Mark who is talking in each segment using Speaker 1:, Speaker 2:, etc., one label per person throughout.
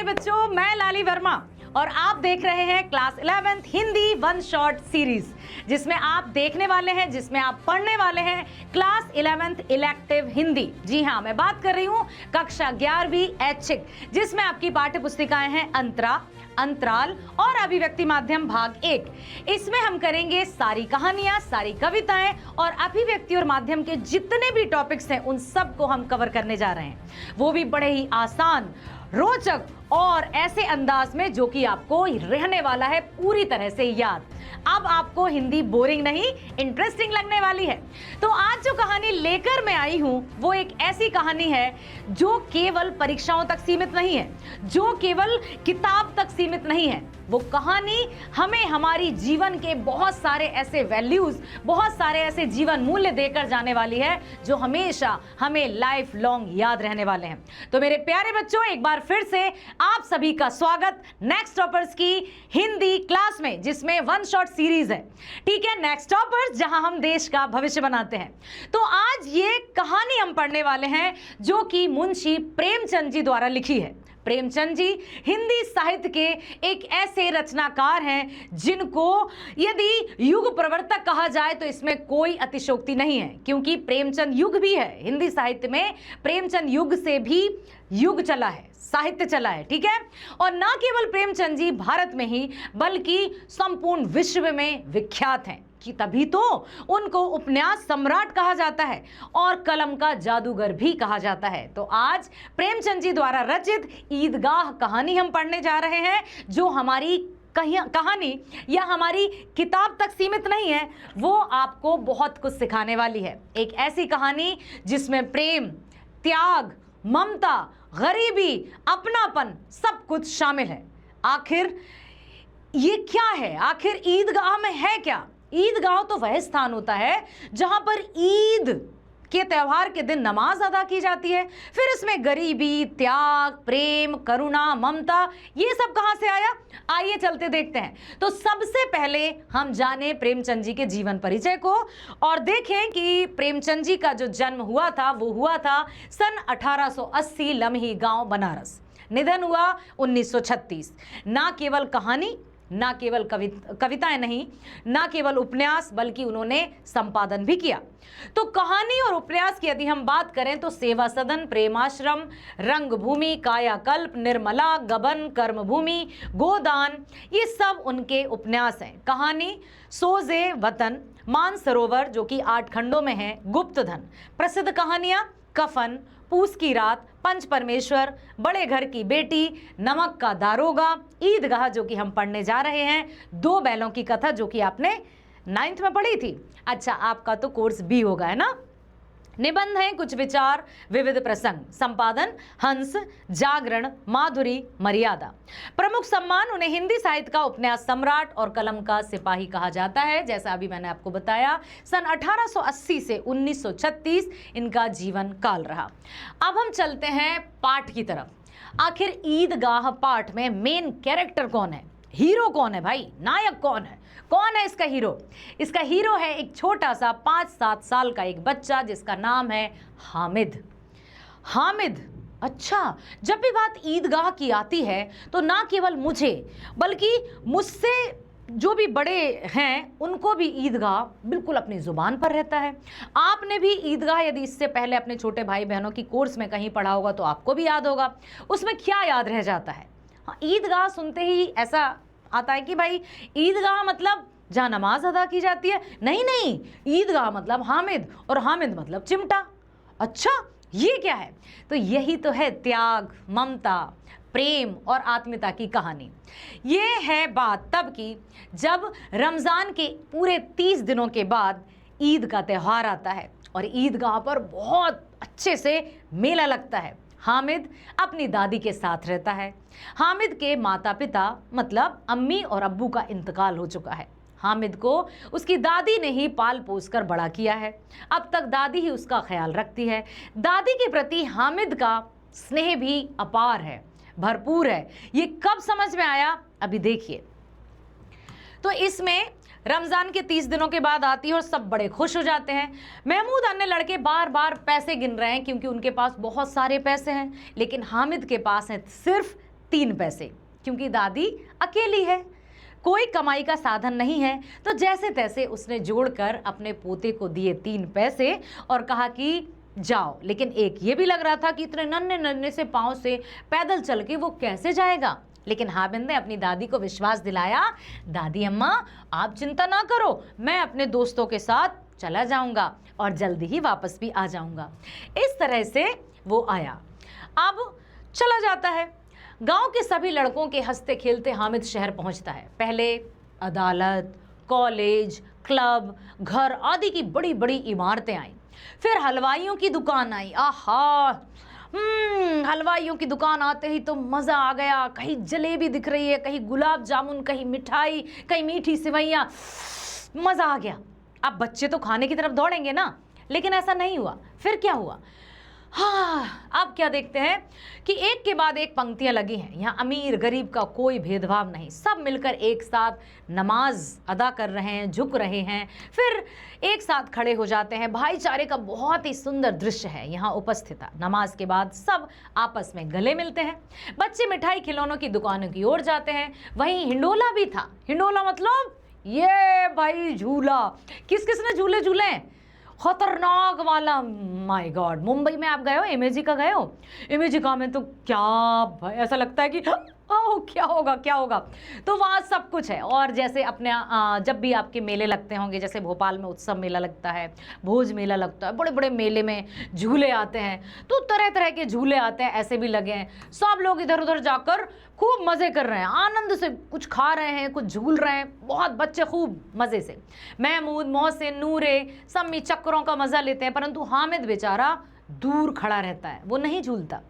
Speaker 1: बच्चों, मैं लाली वर्मा और आप देख रहे हैं class 11th Hindi one shot series, जिसमें आप देखने वाले हैं, जिसमें आप पढ़ने वाले हैं क्लास 11th इलेक्टिव हिंदी। जी हाँ, मैं बात कर रही हूं कक्षा 11वीं ऐच्छिक, जिसमें आपकी पाठ्य पुस्तिकाएं हैं अंतरा, अंतराल और अभिव्यक्ति माध्यम भाग 1। इसमें हम करेंगे सारी कहानियां, सारी कविताएं और अभिव्यक्ति और माध्यम के जितने भी टॉपिक्स हैं उन सब को हम कवर करने जा रहे हैं, वो भी बड़े ही आसान, रोचक और ऐसे अंदाज में जो कि आपको रहने वाला है पूरी तरह से याद। अब आपको हिंदी बोरिंग नहीं, इंटरेस्टिंग लगने वाली है। तो आज जो कहानी लेकर मैं आई हूं वो एक ऐसी कहानी है जो केवल परीक्षाओं तक सीमित नहीं है, जो केवल किताब तक सीमित नहीं है। वो कहानी हमें हमारी जीवन के बहुत सारे ऐसे वैल्यूज, बहुत सारे ऐसे जीवन मूल्य देकर जाने वाली है जो हमेशा हमें लाइफ लॉन्ग याद रहने वाले हैं। तो मेरे प्यारे बच्चों, एक बार फिर से आप सभी का स्वागत नेक्स्ट टॉपर्स की हिंदी क्लास में, जिसमें वन शॉट सीरीज है। ठीक है, नेक्स्ट टॉपर्स, जहां हम देश का भविष्य बनाते हैं। तो आज ये कहानी हम पढ़ने वाले हैं जो कि मुंशी प्रेमचंद जी द्वारा लिखी है। प्रेमचंद जी हिंदी साहित्य के एक ऐसे रचनाकार हैं जिनको यदि युग प्रवर्तक कहा जाए तो इसमें कोई अतिशयोक्ति नहीं है, क्योंकि प्रेमचंद युग भी है हिंदी साहित्य में। प्रेमचंद युग से भी युग चला है, साहित्य चला है। ठीक है, और ना केवल प्रेमचंद जी भारत में ही बल्कि संपूर्ण विश्व में विख्यात हैं, कि तभी तो उनको उपन्यास सम्राट कहा जाता है और कलम का जादूगर भी कहा जाता है। तो आज प्रेमचंद जी द्वारा रचित ईदगाह कहानी हम पढ़ने जा रहे हैं, जो हमारी कहानी या हमारी किताब तक सीमित नहीं है, वो आपको बहुत कुछ सिखाने वाली है। एक ऐसी कहानी जिसमें प्रेम, त्याग, ममता, गरीबी, अपनापन सब कुछ शामिल है। आखिर ये क्या है? आखिर ईदगाह में है क्या? ईदगाह तो वह स्थान होता है जहां पर ईद के त्योहार के दिन नमाज अदा की जाती है। फिर इसमें गरीबी, त्याग, प्रेम, करुणा, ममता, ये सब कहां से आया? आइए चलते देखते हैं। तो सबसे पहले हम जाने प्रेमचंद जी के जीवन परिचय को और देखें कि प्रेमचंद जी का जो जन्म हुआ था वो हुआ था सन 1880 लम्ही गांव, बनारस। निधन हुआ 1936। ना केवल कहानी, ना केवल कविताएं नहीं, ना केवल उपन्यास, बल्कि उन्होंने संपादन भी किया। तो कहानी और उपन्यास की यदि हम बात करें तो सेवा सदन, प्रेमाश्रम, रंगभूमि, कायाकल्प, निर्मला, गबन, कर्मभूमि, गोदान, ये सब उनके उपन्यास हैं। कहानी सोजे वतन, मानसरोवर जो कि 8 खंडों में है, गुप्तधन। प्रसिद्ध कहानियां कफन, पूस की रात, पंच परमेश्वर, बड़े घर की बेटी, नमक का दारोगा, ईदगाह जो कि हम पढ़ने जा रहे हैं, 2 बैलों की कथा जो कि आपने 9th में पढ़ी थी। अच्छा, आपका तो कोर्स भी होगा, है ना। निबंध हैं कुछ विचार, विविध प्रसंग। संपादन हंस, जागरण, माधुरी, मर्यादा। प्रमुख सम्मान, उन्हें हिंदी साहित्य का उपन्यास सम्राट और कलम का सिपाही कहा जाता है। जैसा अभी मैंने आपको बताया, सन 1880 से 1936 इनका जीवन काल रहा। अब हम चलते हैं पाठ की तरफ। आखिर ईदगाह पाठ में मेन कैरेक्टर कौन है? हीरो कौन है भाई? नायक कौन है? कौन है इसका हीरो? इसका हीरो है एक छोटा सा 5-7 साल का एक बच्चा जिसका नाम है हामिद। हामिद, अच्छा, जब भी बात ईदगाह की आती है तो ना केवल मुझे बल्कि मुझसे जो भी बड़े हैं उनको भी ईदगाह बिल्कुल अपनी जुबान पर रहता है। आपने भी ईदगाह यदि इससे पहले अपने छोटे भाई बहनों की कोर्स में कहीं पढ़ा होगा तो आपको भी याद होगा। उसमें क्या याद रह जाता है? हाँ, ईदगाह सुनते ही ऐसा आता है कि भाई ईदगाह मतलब जहाँ नमाज अदा की जाती है। नहीं नहीं, ईदगाह मतलब हामिद और हामिद मतलब चिमटा। अच्छा, ये क्या है? तो यही तो है त्याग, ममता, प्रेम और आत्मीयता की कहानी। ये है बात तब की जब रमज़ान के पूरे 30 दिनों के बाद ईद का त्यौहार आता है और ईदगाह पर बहुत अच्छे से मेला लगता है। हामिद अपनी दादी के साथ रहता है। हामिद के माता पिता मतलब अम्मी और अब्बू का इंतकाल हो चुका है। हामिद को उसकी दादी ने ही पाल पोस कर बड़ा किया है। अब तक दादी ही उसका ख्याल रखती है। दादी के प्रति हामिद का स्नेह भी अपार है, भरपूर है। ये कब समझ में आया? अभी देखिए। तो इसमें रमज़ान के 30 दिनों के बाद आती है और सब बड़े खुश हो जाते हैं। महमूद अन्य लड़के बार बार पैसे गिन रहे हैं क्योंकि उनके पास बहुत सारे पैसे हैं, लेकिन हामिद के पास है सिर्फ 3 पैसे, क्योंकि दादी अकेली है, कोई कमाई का साधन नहीं है। तो जैसे तैसे उसने जोड़कर अपने पोते को दिए 3 पैसे और कहा कि जाओ। लेकिन एक ये भी लग रहा था कि इतने नन्हे नन्हे से पाँव से पैदल चल के वो कैसे जाएगा। लेकिन हामिद ने अपनी दादी को विश्वास दिलाया, दादी अम्मा आप चिंता ना करो, मैं अपने दोस्तों के साथ चला जाऊंगा और जल्दी ही वापस भी आ जाऊंगा। इस तरह से वो आया। अब चला जाता है। गांव के सभी लड़कों के हंसते खेलते हामिद शहर पहुंचता है। पहले अदालत, कॉलेज, क्लब, घर आदि की बड़ी बड़ी इमारतें आई। फिर हलवाइयों की दुकान आई। आहा, हलवाइयों की दुकान आते ही तो मज़ा आ गया। कहीं जलेबी दिख रही है, कहीं गुलाब जामुन, कहीं मिठाई, कहीं मीठी सिवैयाँ, मज़ा आ गया। अब बच्चे तो खाने की तरफ दौड़ेंगे ना, लेकिन ऐसा नहीं हुआ। फिर क्या हुआ? हाँ, अब क्या देखते हैं कि एक के बाद एक पंक्तियां लगी हैं। यहाँ अमीर गरीब का कोई भेदभाव नहीं, सब मिलकर एक साथ नमाज अदा कर रहे हैं, झुक रहे हैं, फिर एक साथ खड़े हो जाते हैं। भाईचारे का बहुत ही सुंदर दृश्य है यहाँ उपस्थित। नमाज के बाद सब आपस में गले मिलते हैं। बच्चे मिठाई खिलौनों की दुकानों की ओर जाते हैं। वहीं हिंडोला भी था। हिंडोला मतलब ये भाई झूला। किस किस ने झूले झूले हैं? खतरनाक वाला। माय गॉड, मुंबई में आप गए हो? इमेजिका गए हो? इमेजिका में तो क्या भाई, ऐसा लगता है कि ओह क्या होगा क्या होगा। तो वहाँ सब कुछ है। और जैसे अपने जब भी आपके मेले लगते होंगे, जैसे भोपाल में उत्सव मेला लगता है, भोज मेला लगता है, बड़े बड़े मेले में झूले आते हैं, तो तरह तरह के झूले आते हैं, ऐसे भी लगे हैं। सब लोग इधर उधर जाकर खूब मज़े कर रहे हैं, आनंद से कुछ खा रहे हैं, कुछ झूल रहे हैं। बहुत बच्चे खूब मज़े से, महमूद, मोहसिन, नूरे, सम्मी चक्करों का मज़ा लेते हैं। परंतु हामिद बेचारा दूर खड़ा रहता है, वो नहीं झूलता।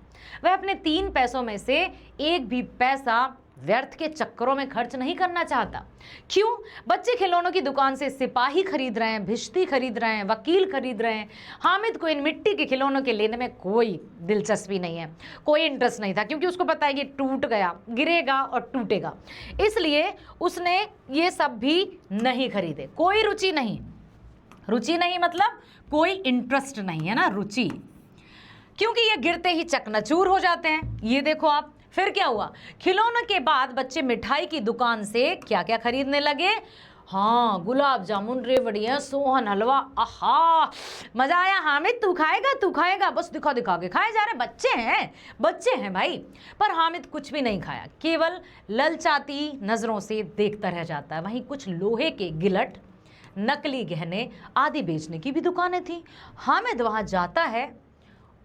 Speaker 1: वह अपने 3 पैसों में से एक भी पैसा व्यर्थ के चक्करों में खर्च नहीं करना चाहता। क्यों? बच्चे खिलौनों की दुकान से सिपाही खरीद रहे हैं, भिश्ती खरीद रहे हैं, वकील खरीद रहे हैं। हामिद को इन मिट्टी के खिलौनों के लेने में कोई दिलचस्पी नहीं है, कोई इंटरेस्ट नहीं था, क्योंकि उसको पता है ये टूट गया, गिरेगा और टूटेगा। इसलिए उसने ये सब भी नहीं खरीदे। कोई रुचि नहीं। रुचि नहीं मतलब कोई इंटरेस्ट नहीं है ना, रुचि, क्योंकि ये गिरते ही चकनाचूर हो जाते हैं। ये देखो आप। फिर क्या हुआ? खिलौनों के बाद बच्चे मिठाई की दुकान से क्या क्या खरीदने लगे? हाँ, गुलाब जामुन, रेवड़ियाँ, सोहन, हलवा। आहा, मजा आया। हामिद तू खाएगा, तू खाएगा, बस दिखा दिखा के खाए जा रहे। बच्चे हैं भाई। पर हामिद कुछ भी नहीं खाया, केवल ललचाती नजरों से देखता रह जाता है। वहीं कुछ लोहे के गिलट, नकली गहने आदि बेचने की भी दुकानें थी। हामिद वहाँ जाता है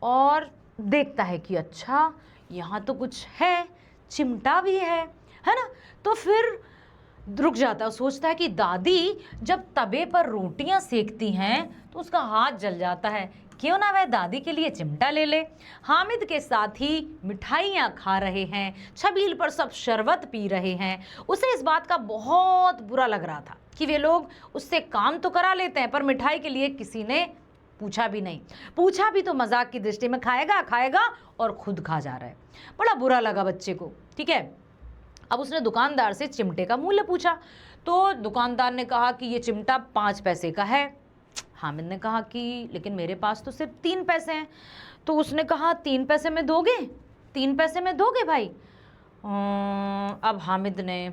Speaker 1: और देखता है कि अच्छा यहाँ तो कुछ है, चिमटा भी है ना। तो फिर रुक जाता है, सोचता है कि दादी जब तवे पर रोटियां सेकती हैं तो उसका हाथ जल जाता है, क्यों ना वह दादी के लिए चिमटा ले ले। हामिद के साथ ही मिठाइयाँ खा रहे हैं, छबील पर सब शरबत पी रहे हैं। उसे इस बात का बहुत बुरा लग रहा था कि वे लोग उससे काम तो करा लेते हैं, पर मिठाई के लिए किसी ने पूछा भी नहीं। पूछा भी तो मजाक की दृष्टि में, खाएगा और खुद खा जा रहा है। बड़ा बुरा लगा बच्चे को। ठीक है, अब उसने दुकानदार से चिमटे का मूल्य पूछा, तो दुकानदार ने कहा कि ये चिमटा 5 पैसे का है। हामिद ने कहा कि लेकिन मेरे पास तो सिर्फ 3 पैसे हैं। तो उसने कहा 3 पैसे में दोगे? 3 पैसे में दोगे भाई? अब हामिद ने,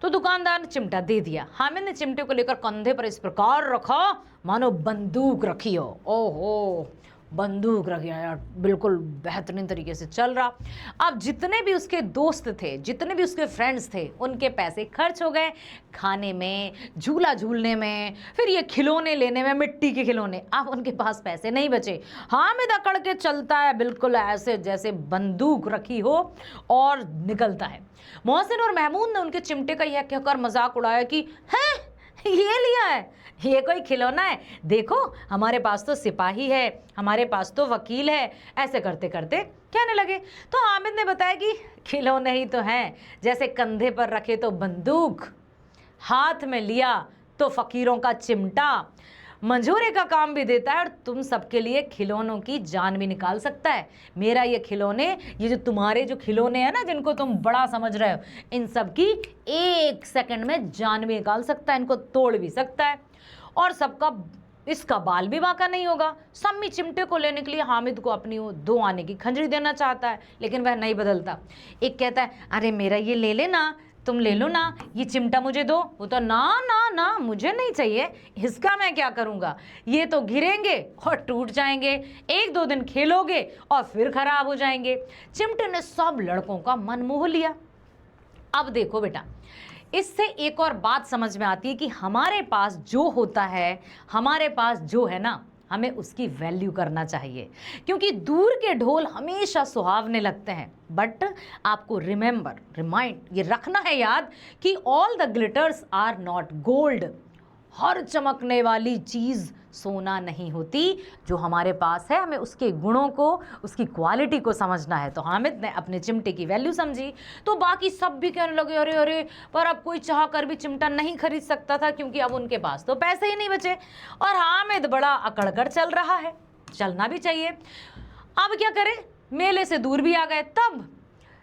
Speaker 1: तो दुकानदार ने चिमटा दे दिया। हामिद ने चिमटे को लेकर कंधे पर इस प्रकार रखा मानो बंदूक रखी हो। ओहो, बंदूक रख गया यार, बिल्कुल बेहतरीन तरीके से चल रहा। अब जितने भी उसके दोस्त थे, जितने भी उसके फ्रेंड्स थे, उनके पैसे खर्च हो गए खाने में, झूला झूलने में, फिर ये खिलौने लेने में, मिट्टी के खिलौने। अब उनके पास पैसे नहीं बचे। हामिद अकड़ के चलता है बिल्कुल ऐसे जैसे बंदूक रखी हो और निकलता है। मोहसिन और महमूद ने उनके चिमटे का यह कहकर मजाक उड़ाया कि हैं ये लिया है, ये कोई खिलौना है, देखो हमारे पास तो सिपाही है, हमारे पास तो वकील है। ऐसे करते करते कहने लगे। तो हामिद ने बताया कि खिलौने ही तो हैं, जैसे कंधे पर रखे तो बंदूक, हाथ में लिया तो फकीरों का चिमटा, मंजूरे का काम भी देता है और तुम सबके लिए खिलौनों की जान भी निकाल सकता है। मेरा ये खिलौने, ये जो तुम्हारे जो खिलौने हैं ना, जिनको तुम बड़ा समझ रहे हो, इन सब की 1 सेकंड में जान भी निकाल सकता है, इनको तोड़ भी सकता है और सबका इसका बाल भी बांका नहीं होगा। सम्मी चिमटे को लेने के लिए हामिद को अपनी वो 2 आने की खंजरी देना चाहता है, लेकिन वह नहीं बदलता। एक कहता है, अरे मेरा ये ले लेना, तुम ले लो ना, ये चिमटा मुझे दो। वो तो ना ना ना, मुझे नहीं चाहिए, इसका मैं क्या करूँगा, ये तो गिरेंगे और टूट जाएंगे, 1-2 दिन खेलोगे और फिर खराब हो जाएंगे। चिमटे ने सब लड़कों का मन मोह लिया। अब देखो बेटा, इससे एक और बात समझ में आती है कि हमारे पास जो होता है, हमारे पास जो है ना, हमें उसकी वैल्यू करना चाहिए, क्योंकि दूर के ढोल हमेशा सुहावने लगते हैं। बट आपको रिमाइंड ये रखना है याद कि all the glitters are not gold. हर चमकने वाली चीज़ सोना नहीं होती। जो हमारे पास है, हमें उसके गुणों को, उसकी क्वालिटी को समझना है। तो हामिद ने अपने चिमटे की वैल्यू समझी, तो बाकी सब भी कहने लगे, अरे अरे, पर अब कोई चाह कर भी चिमटा नहीं खरीद सकता था, क्योंकि अब उनके पास तो पैसे ही नहीं बचे। और हामिद बड़ा अकड़ कर चल रहा है, चलना भी चाहिए। अब क्या करें, मेले से दूर भी आ गए। तब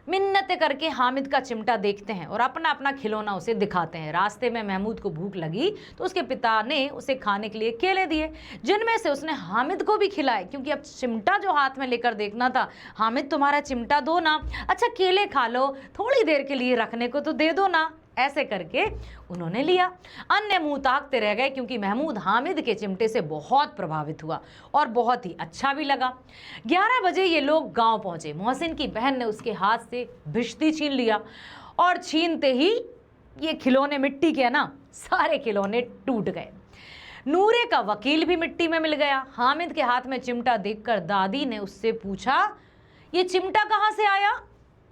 Speaker 1: मिन्नतें करके हामिद का चिमटा देखते हैं और अपना अपना खिलौना उसे दिखाते हैं। रास्ते में महमूद को भूख लगी तो उसके पिता ने उसे खाने के लिए केले दिए, जिनमें से उसने हामिद को भी खिलाए, क्योंकि अब चिमटा जो हाथ में लेकर देखना था। हामिद, तुम्हारा चिमटा दो ना, अच्छा केले खा लो, थोड़ी देर के लिए रखने को तो दे दो ना। ऐसे करके उन्होंने लिया। अन्य मुंह ताकते रह गए, क्योंकि महमूद हामिद के चिमटे से बहुत प्रभावित हुआ और बहुत ही अच्छा भी लगा। 11 बजे ये लोग गांव पहुंचे। मोहसिन की बहन ने उसके हाथ से भिश्ती छीन लिया और छीनते ही ये खिलौने मिट्टी के ना, सारे खिलौने टूट गए। नूरे का वकील भी मिट्टी में मिल गया। हामिद के हाथ में चिमटा देखकर दादी ने उससे पूछा, ये चिमटा कहाँ से आया?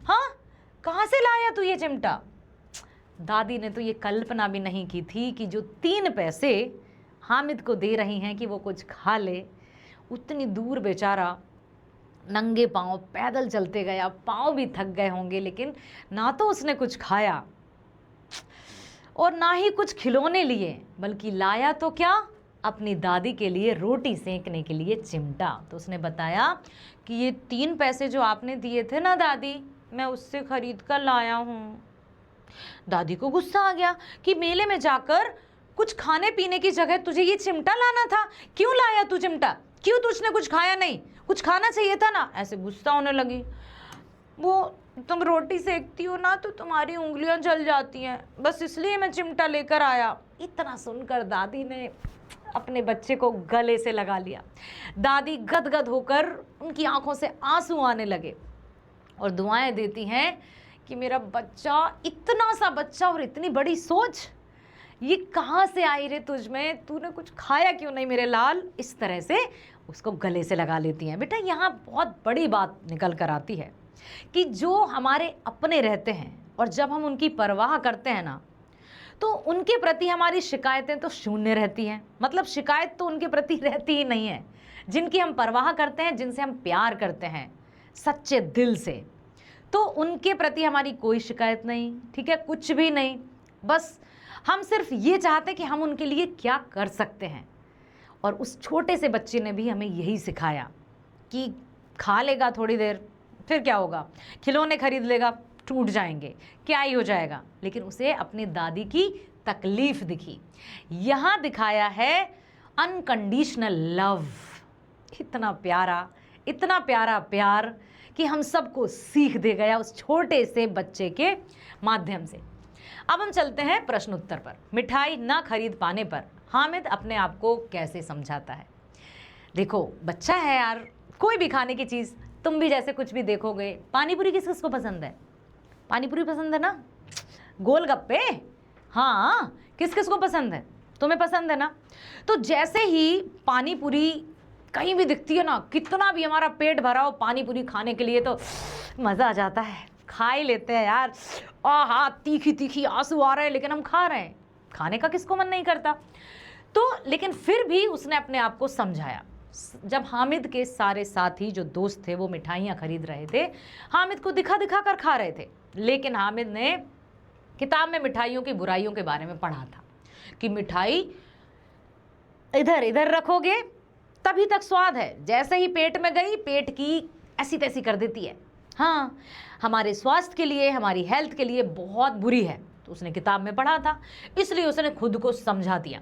Speaker 1: हाँ, कहाँ से लाया तू ये चिमटा? दादी ने तो ये कल्पना भी नहीं की थी कि जो 3 पैसे हामिद को दे रही हैं कि वो कुछ खा ले, उतनी दूर बेचारा नंगे पांव पैदल चलते गया। पांव भी थक गए होंगे, लेकिन ना तो उसने कुछ खाया और ना ही कुछ खिलौने लिए, बल्कि लाया तो क्या, अपनी दादी के लिए रोटी सेंकने के लिए चिमटा। तो उसने बताया कि ये 3 पैसे जो आपने दिए थे ना दादी, मैं उससे खरीद कर लाया हूँ। दादी को गुस्सा आ गया कि मेले में जाकर कुछ खाने पीने की जगह तुझे ये चिमटा लाना था, क्यों लाया तू चिमटा? क्यों तुझने कुछ खाया नहीं? कुछ खाना चाहिए था ना। ऐसे गुस्सा होने लगी। वो तुम रोटी सेकती हो ना, तो तुम्हारी उंगलियां जल जाती हैं, बस इसलिए मैं चिमटा लेकर आया। इतना सुनकर दादी ने अपने बच्चे को गले से लगा लिया। दादी गदगद होकर उनकी आंखों से आंसू आने लगे और दुआएं देती हैं कि मेरा बच्चा, इतना सा बच्चा और इतनी बड़ी सोच, ये कहाँ से आई रे तुझ में? तूने कुछ खाया क्यों नहीं मेरे लाल? इस तरह से उसको गले से लगा लेती हैं। बेटा, यहाँ बहुत बड़ी बात निकल कर आती है कि जो हमारे अपने रहते हैं और जब हम उनकी परवाह करते हैं ना, तो उनके प्रति हमारी शिकायतें तो शून्य रहती हैं। मतलब शिकायत तो उनके प्रति रहती ही नहीं है। जिनकी हम परवाह करते हैं, जिनसे हम प्यार करते हैं सच्चे दिल से, तो उनके प्रति हमारी कोई शिकायत नहीं, ठीक है, कुछ भी नहीं। बस हम सिर्फ ये चाहते हैं कि हम उनके लिए क्या कर सकते हैं। और उस छोटे से बच्चे ने भी हमें यही सिखाया कि खा लेगा थोड़ी देर, फिर क्या होगा, खिलौने खरीद लेगा, टूट जाएंगे, क्या ही हो जाएगा। लेकिन उसे अपनी दादी की तकलीफ दिखी। यहाँ दिखाया है अनकंडीशनल लव। इतना प्यारा प्यार कि हम सबको सीख दे गया उस छोटे से बच्चे के माध्यम से। अब हम चलते हैं प्रश्न उत्तर पर। मिठाई ना खरीद पाने पर हामिद अपने आप को कैसे समझाता है? देखो, बच्चा है यार, कोई भी खाने की चीज़, तुम भी जैसे कुछ भी देखोगे। पानी पूरी किस किस को पसंद है? पानी पूरी पसंद है ना? गोलगप्पे, हाँ, किस किस को पसंद है? तुम्हें पसंद है ना? तो जैसे ही पानी पूरी कहीं भी दिखती है ना, कितना भी हमारा पेट भरा हो, पानी पूरी खाने के लिए तो मज़ा आ जाता है, खा ही लेते हैं यार। आहा, तीखी तीखी आंसू आ रहे हैं, लेकिन हम खा रहे हैं। खाने का किसको मन नहीं करता? तो लेकिन फिर भी उसने अपने आप को समझाया। जब हामिद के सारे साथी जो दोस्त थे वो मिठाइयाँ खरीद रहे थे, हामिद को दिखा दिखा कर खा रहे थे, लेकिन हामिद ने किताब में मिठाइयों की बुराइयों के बारे में पढ़ा था कि मिठाई इधर इधर रखोगे तभी तक स्वाद है, जैसे ही पेट में गई पेट की ऐसी तैसी कर देती है। हाँ, हमारे स्वास्थ्य के लिए, हमारी हेल्थ के लिए बहुत बुरी है। तो उसने किताब में पढ़ा था, इसलिए उसने खुद को समझा दिया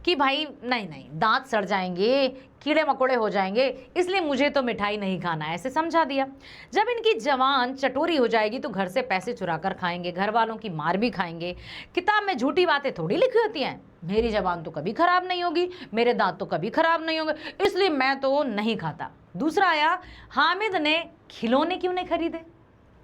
Speaker 1: कि भाई नहीं नहीं, दांत सड़ जाएंगे, कीड़े मकोड़े हो जाएंगे, इसलिए मुझे तो मिठाई नहीं खाना, ऐसे समझा दिया। जब इनकी जवान चटोरी हो जाएगी तो घर से पैसे चुरा कर खाएंगे, घर वालों की मार भी खाएंगे। किताब में झूठी बातें थोड़ी लिखी होती हैं, मेरी जबान तो कभी खराब नहीं होगी, मेरे दांत तो कभी खराब नहीं होंगे, इसलिए मैं तो नहीं खाता। दूसरा आया, हामिद ने खिलौने क्यों नहीं खरीदे?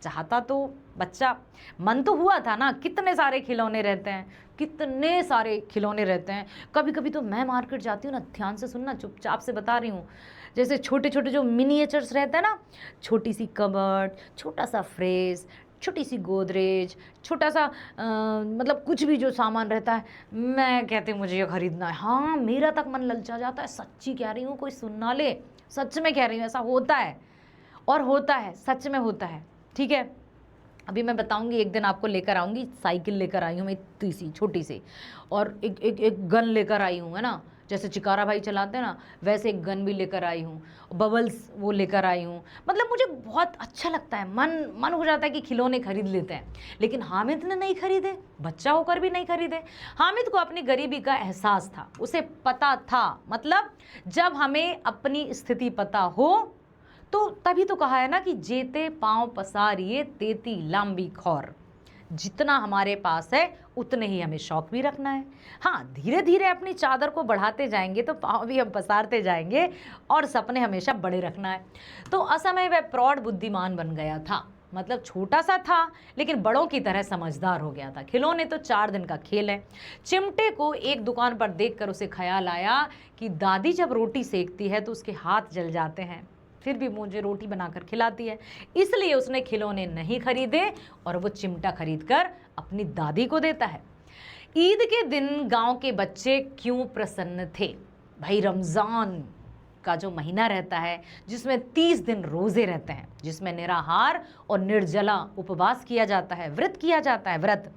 Speaker 1: चाहता तो बच्चा, मन तो हुआ था ना, कितने सारे खिलौने रहते हैं, कितने सारे खिलौने रहते हैं। कभी कभी तो मैं मार्केट जाती हूँ ना, ध्यान से सुनना, चुपचाप से बता रही हूँ, जैसे छोटे छोटे जो मिनिएचर्स रहते हैं ना, छोटी सी कबर्ड, छोटा सा फ्रिज, छोटी सी गोदरेज, छोटा सा मतलब कुछ भी जो सामान रहता है, मैं कहती हूँ मुझे ये खरीदना है। हाँ, मेरा तक मन ललचा जाता है, सच्ची कह रही हूँ, कोई सुन ना ले, सच में कह रही हूँ, ऐसा होता है और होता है, सच में होता है। ठीक है, अभी मैं बताऊंगी, एक दिन आपको लेकर आऊंगी, साइकिल लेकर आई हूँ मैं इतनी सी छोटी सी, और एक गन लेकर आई हूँ, है ना, जैसे चिकारा भाई चलाते हैं ना, वैसे एक गन भी लेकर आई हूँ, बबल्स वो लेकर आई हूँ। मतलब मुझे बहुत अच्छा लगता है, मन हो जाता है कि खिलौने खरीद लेते हैं। लेकिन हामिद ने नहीं खरीदे, बच्चा होकर भी नहीं खरीदे। हामिद को अपनी गरीबी का एहसास था, उसे पता था, मतलब जब हमें अपनी स्थिति पता हो तो तभी तो कहा है ना कि जेते पाँव पसारिए तेती लंबी खौर, जितना हमारे पास है उतने ही हमें शौक भी रखना है। हाँ, धीरे धीरे अपनी चादर को बढ़ाते जाएंगे तो पाँव भी हम पसारते जाएंगे, और सपने हमेशा बड़े रखना है। तो असमय वह प्रौढ़ बुद्धिमान बन गया था, मतलब छोटा सा था लेकिन बड़ों की तरह समझदार हो गया था। खिलौने तो 4 दिन का खेल है। चिमटे को एक दुकान पर देखकर उसे ख्याल आया कि दादी जब रोटी सेकती है तो उसके हाथ जल जाते हैं, फिर भी मुझे रोटी बनाकर खिलाती है, इसलिए उसने खिलौने नहीं खरीदे और वो चिमटा खरीदकर अपनी दादी को देता है। ईद के दिन गांव के बच्चे क्यों प्रसन्न थे? भाई, रमज़ान का जो महीना रहता है जिसमें 30 दिन रोज़े रहते हैं, जिसमें निराहार और निर्जला उपवास किया जाता है, व्रत किया जाता है, व्रत,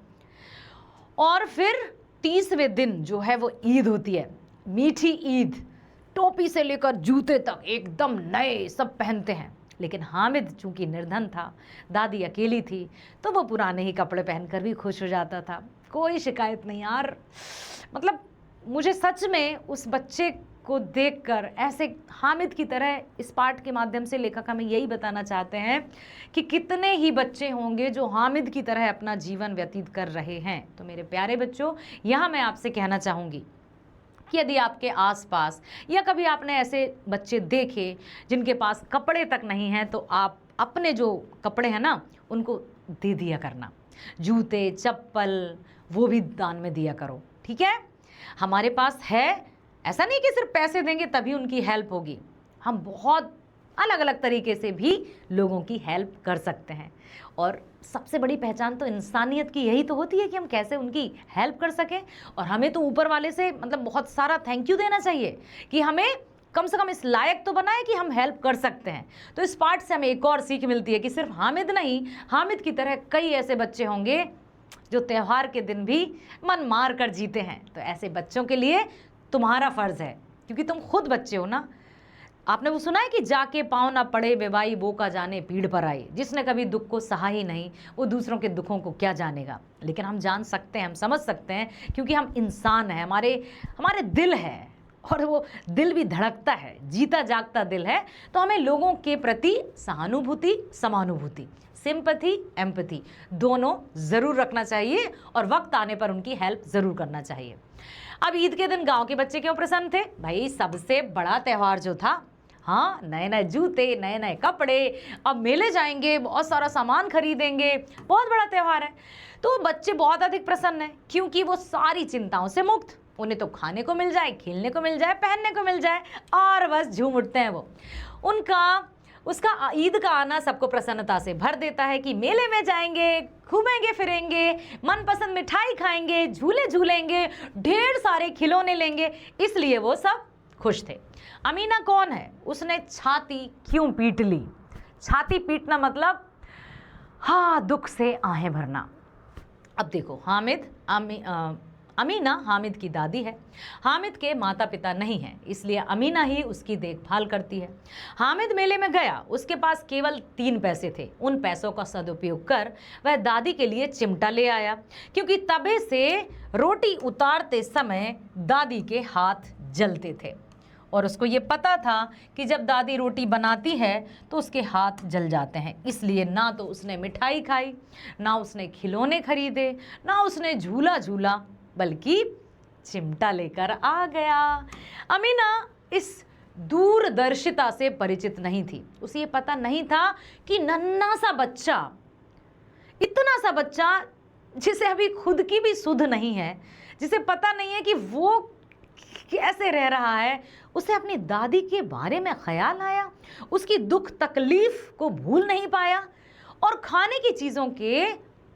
Speaker 1: और फिर 30वें दिन जो है वो ईद होती है, मीठी ईद। टोपी से लेकर जूते तक एकदम नए सब पहनते हैं। लेकिन हामिद चूंकि निर्धन था, दादी अकेली थी, तो वो पुराने ही कपड़े पहनकर भी खुश हो जाता था, कोई शिकायत नहीं यार। मतलब मुझे सच में उस बच्चे को देखकर ऐसे हामिद की तरह, इस पाठ के माध्यम से लेखक हमें यही बताना चाहते हैं कि कितने ही बच्चे होंगे जो हामिद की तरह अपना जीवन व्यतीत कर रहे हैं। तो मेरे प्यारे बच्चों, यहाँ मैं आपसे कहना चाहूँगी कि यदि आपके आसपास या कभी आपने ऐसे बच्चे देखे जिनके पास कपड़े तक नहीं हैं, तो आप अपने जो कपड़े हैं ना उनको दे दिया करना, जूते चप्पल वो भी दान में दिया करो। ठीक है, हमारे पास है, ऐसा नहीं कि सिर्फ पैसे देंगे तभी उनकी हेल्प होगी, हम बहुत अलग अलग तरीके से भी लोगों की हेल्प कर सकते हैं। और सबसे बड़ी पहचान तो इंसानियत की यही तो होती है कि हम कैसे उनकी हेल्प कर सकें। और हमें तो ऊपर वाले से मतलब बहुत सारा थैंक यू देना चाहिए कि हमें कम से कम इस लायक तो बनाए कि हम हेल्प कर सकते हैं। तो इस पाठ से हमें एक और सीख मिलती है कि सिर्फ हामिद नहीं, हामिद की तरह कई ऐसे बच्चे होंगे जो त्यौहार के दिन भी मन मार कर जीते हैं। तो ऐसे बच्चों के लिए तुम्हारा फ़र्ज़ है, क्योंकि तुम खुद बच्चे हो ना। आपने वो सुना है कि जाके पाँव ना पड़े बेवाई वो का जाने पीड़ पर आई, जिसने कभी दुख को सहा ही नहीं वो दूसरों के दुखों को क्या जानेगा। लेकिन हम जान सकते हैं, हम समझ सकते हैं, क्योंकि हम इंसान हैं, हमारे दिल है, और वो दिल भी धड़कता है, जीता जागता दिल है। तो हमें लोगों के प्रति सहानुभूति, समानुभूति, सिंपैथी, एम्पैथी दोनों ज़रूर रखना चाहिए, और वक्त आने पर उनकी हेल्प ज़रूर करना चाहिए। अब ईद के दिन गांव के बच्चे क्यों प्रसन्न थे? भाई, सबसे बड़ा त्यौहार जो था, हाँ, नए नए जूते, नए नए कपड़े, अब मेले जाएंगे, बहुत सारा सामान खरीदेंगे, बहुत बड़ा त्यौहार है। तो बच्चे बहुत अधिक प्रसन्न हैं, क्योंकि वो सारी चिंताओं से मुक्त, उन्हें तो खाने को मिल जाए, खेलने को मिल जाए, पहनने को मिल जाए, और बस झूम उठते हैं वो। उसका ईद का आना सबको प्रसन्नता से भर देता है कि मेले में जाएंगे, घूमेंगे फिरेंगे, मनपसंद मिठाई खाएंगे, झूले झूलेंगे, ढेर सारे खिलौने लेंगे, इसलिए वो सब खुश थे। अमीना कौन है? उसने छाती क्यों पीट ली? छाती पीटना मतलब दुख से आहें भरना। अब देखो, अमीना हामिद की दादी है। हामिद के माता पिता नहीं हैं, इसलिए अमीना ही उसकी देखभाल करती है। हामिद मेले में गया, उसके पास केवल 3 पैसे थे। उन पैसों का सदुपयोग कर वह दादी के लिए चिमटा ले आया, क्योंकि तवे से रोटी उतारते समय दादी के हाथ जलते थे और उसको ये पता था कि जब दादी रोटी बनाती है तो उसके हाथ जल जाते हैं। इसलिए ना तो उसने मिठाई खाई, ना उसने खिलौने खरीदे, ना उसने झूला झूला, बल्कि चिमटा लेकर आ गया। अमीना इस दूरदर्शिता से परिचित नहीं थी। उसे ये पता नहीं था कि नन्हा सा बच्चा, इतना सा बच्चा जिसे अभी खुद की भी सुध नहीं है, जिसे पता नहीं है कि वो कैसे रह रहा है, उसे अपनी दादी के बारे में ख्याल आया, उसकी दुख तकलीफ को भूल नहीं पाया और खाने की चीज़ों के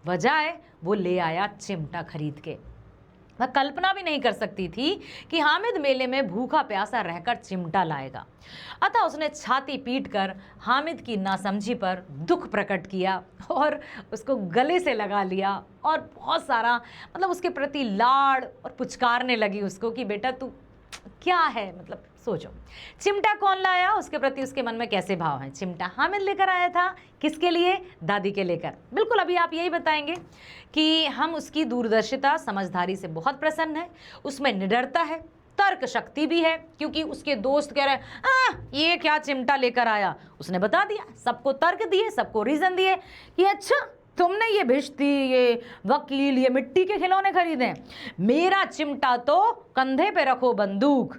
Speaker 1: बजाय वो ले आया चिमटा खरीद के। वह कल्पना भी नहीं कर सकती थी कि हामिद मेले में भूखा प्यासा रहकर चिमटा लाएगा। अतः उसने छाती पीटकर हामिद की नासमझी पर दुख प्रकट किया और उसको गले से लगा लिया और बहुत सारा मतलब उसके प्रति लाड़ और पुचकारने लगी उसको कि बेटा तू क्या है, मतलब सोचो चिमटा कौन लाया, उसके प्रति उसके मन में कैसे भाव हैं। चिमटा हामिद लेकर आया था, किसके लिए? दादी के लेकर। बिल्कुल अभी आप यही बताएंगे कि हम उसकी दूरदर्शिता समझदारी से बहुत प्रसन्न है, उसमें निडरता है, तर्क शक्ति भी है, क्योंकि उसके दोस्त कह रहे हैं ये क्या चिमटा लेकर आया, उसने बता दिया, सबको तर्क दिए, सबको रीजन दिए कि अच्छा तुमने ये भिश्ती, ये वकील, ये मिट्टी के खिलौने खरीदे, मेरा चिमटा तो कंधे पे रखो बंदूक,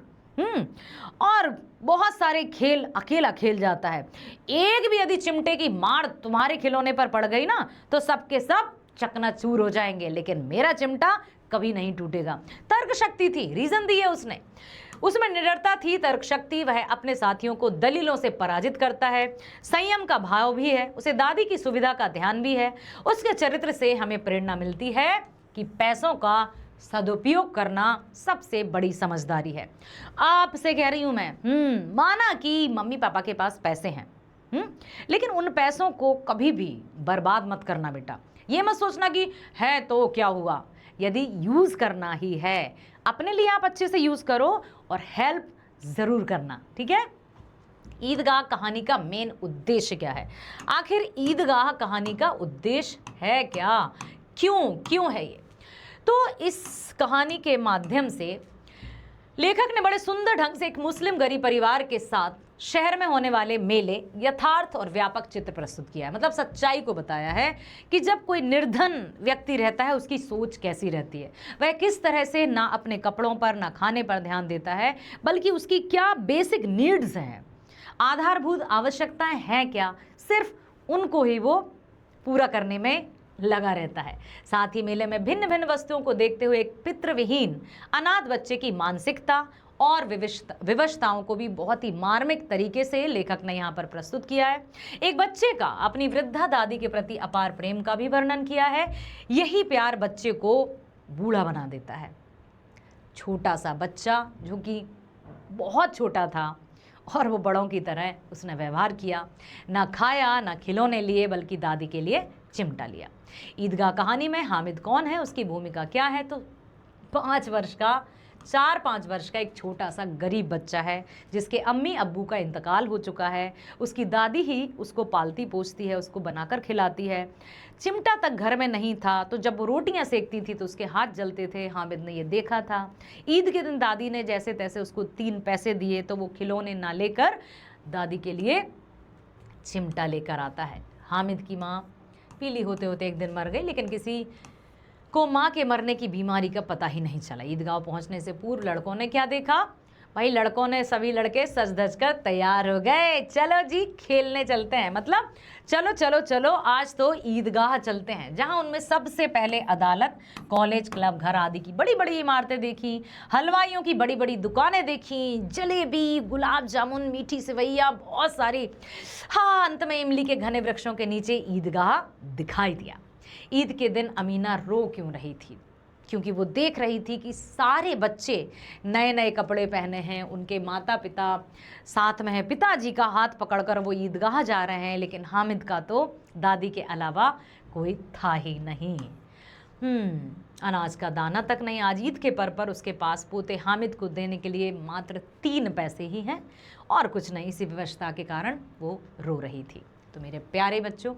Speaker 1: और बहुत सारे खेल अकेला खेल जाता है, एक भी यदि चिमटे की मार तुम्हारे खिलौने पर पड़ गई ना तो सबके सब चकनाचूर हो जाएंगे, लेकिन मेरा चिमटा कभी नहीं टूटेगा। तर्क शक्ति थी, रीजन दिए उसने, उसमें निडरता थी, तर्क शक्ति, वह अपने साथियों को दलीलों से पराजित करता है, संयम का भाव भी है, उसे दादी की सुविधा का ध्यान भी है। उसके चरित्र से हमें प्रेरणा मिलती है कि पैसों का सदुपयोग करना सबसे बड़ी समझदारी है। आपसे कह रही हूं मैं, माना कि मम्मी पापा के पास पैसे हैं, लेकिन उन पैसों को कभी भी बर्बाद मत करना बेटा। ये मत सोचना कि है तो क्या हुआ, यदि यूज़ करना ही है अपने लिए आप अच्छे से यूज़ करो और हेल्प ज़रूर करना, ठीक है। ईदगाह कहानी का मेन उद्देश्य क्या है? आखिर ईदगाह कहानी का उद्देश्य है क्या, क्यों है ये? तो इस कहानी के माध्यम से लेखक ने बड़े सुंदर ढंग से एक मुस्लिम गरीब परिवार के साथ शहर में होने वाले मेले, यथार्थ और व्यापक चित्र प्रस्तुत किया है। मतलब सच्चाई को बताया है कि जब कोई निर्धन व्यक्ति रहता है उसकी सोच कैसी रहती है, वह किस तरह से ना अपने कपड़ों पर ना खाने पर ध्यान देता है, बल्कि उसकी क्या बेसिक नीड्स हैं, आधारभूत आवश्यकताएं हैं क्या, सिर्फ उनको ही वो पूरा करने में लगा रहता है। साथ ही मेले में भिन्न भिन्न वस्तुओं को देखते हुए एक पितृविहीन अनाथ बच्चे की मानसिकता और विवशताओं को भी बहुत ही मार्मिक तरीके से लेखक ने यहाँ पर प्रस्तुत किया है। एक बच्चे का अपनी वृद्धा दादी के प्रति अपार प्रेम का भी वर्णन किया है। यही प्यार बच्चे को बूढ़ा बना देता है। छोटा सा बच्चा जो कि बहुत छोटा था और वो बड़ों की तरह उसने व्यवहार किया, ना खाया ना खिलौने लिए, बल्कि दादी के लिए चिमटा लिया। ईदगाह कहानी में हामिद कौन है, उसकी भूमिका क्या है? तो 4-5 वर्ष का एक छोटा सा गरीब बच्चा है जिसके अम्मी अब्बू का इंतकाल हो चुका है। उसकी दादी ही उसको पालती पोसती है, उसको बनाकर खिलाती है। चिमटा तक घर में नहीं था, तो जब वो रोटियां सेकती थी तो उसके हाथ जलते थे। हामिद ने ये देखा था। ईद के दिन दादी ने जैसे तैसे उसको 3 पैसे दिए तो वो खिलौने ना लेकर दादी के लिए चिमटा लेकर आता है। हामिद की माँ पीली होते होते एक दिन मर गई, लेकिन किसी को माँ के मरने की बीमारी का पता ही नहीं चला। ईदगाह पहुंचने से पूर्व लड़कों ने क्या देखा भाई? लड़कों ने, सभी लड़के सज धज कर तैयार हो गए, चलो जी खेलने चलते हैं। मतलब चलो चलो चलो आज तो ईदगाह चलते हैं, जहां उनमें सबसे पहले अदालत, कॉलेज, क्लब, घर आदि की बड़ी बड़ी इमारतें देखी, हलवाइयों की बड़ी बड़ी दुकानें देखी, जलेबी, गुलाब जामुन, मीठी सेवैया, बहुत सारी। हाँ, अंत में इमली के घने वृक्षों के नीचे ईदगाह दिखाई दिया। ईद के दिन अमीना रो क्यों रही थी? क्योंकि वो देख रही थी कि सारे बच्चे नए नए कपड़े पहने हैं, उनके माता पिता साथ में हैं, पिताजी का हाथ पकड़कर वो ईदगाह जा रहे हैं, लेकिन हामिद का तो दादी के अलावा कोई था ही नहीं। अनाज का दाना तक नहीं। आज ईद के पर उसके पास पोते हामिद को देने के लिए मात्र 3 पैसे ही हैं और कुछ नहीं। इसी व्यवस्था के कारण वो रो रही थी। तो मेरे प्यारे बच्चों,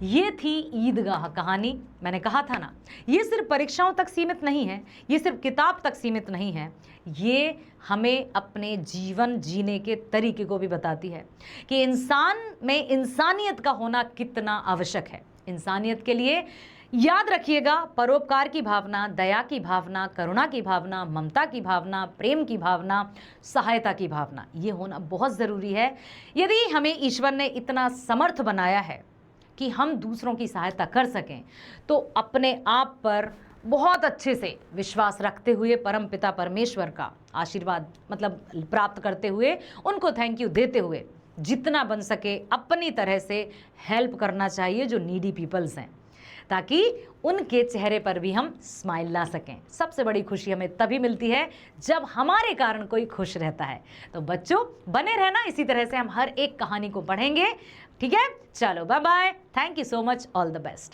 Speaker 1: ये थी ईदगाह कहानी। मैंने कहा था ना, ये सिर्फ परीक्षाओं तक सीमित नहीं है, ये सिर्फ किताब तक सीमित नहीं है, ये हमें अपने जीवन जीने के तरीके को भी बताती है कि इंसान में इंसानियत का होना कितना आवश्यक है। इंसानियत के लिए याद रखिएगा, परोपकार की भावना, दया की भावना, करुणा की भावना, ममता की भावना, प्रेम की भावना, सहायता की भावना, ये होना बहुत ज़रूरी है। यदि हमें ईश्वर ने इतना समर्थ बनाया है कि हम दूसरों की सहायता कर सकें, तो अपने आप पर बहुत अच्छे से विश्वास रखते हुए परमपिता परमेश्वर का आशीर्वाद प्राप्त करते हुए, उनको थैंक यू देते हुए जितना बन सके अपनी तरह से हेल्प करना चाहिए जो नीडी पीपल्स हैं, ताकि उनके चेहरे पर भी हम स्माइल ला सकें। सबसे बड़ी खुशी हमें तभी मिलती है जब हमारे कारण कोई खुश रहता है। तो बच्चों, बने रहना, इसी तरह से हम हर एक कहानी को पढ़ेंगे। ठीक है, चलो bye bye, thank you so much, all the best.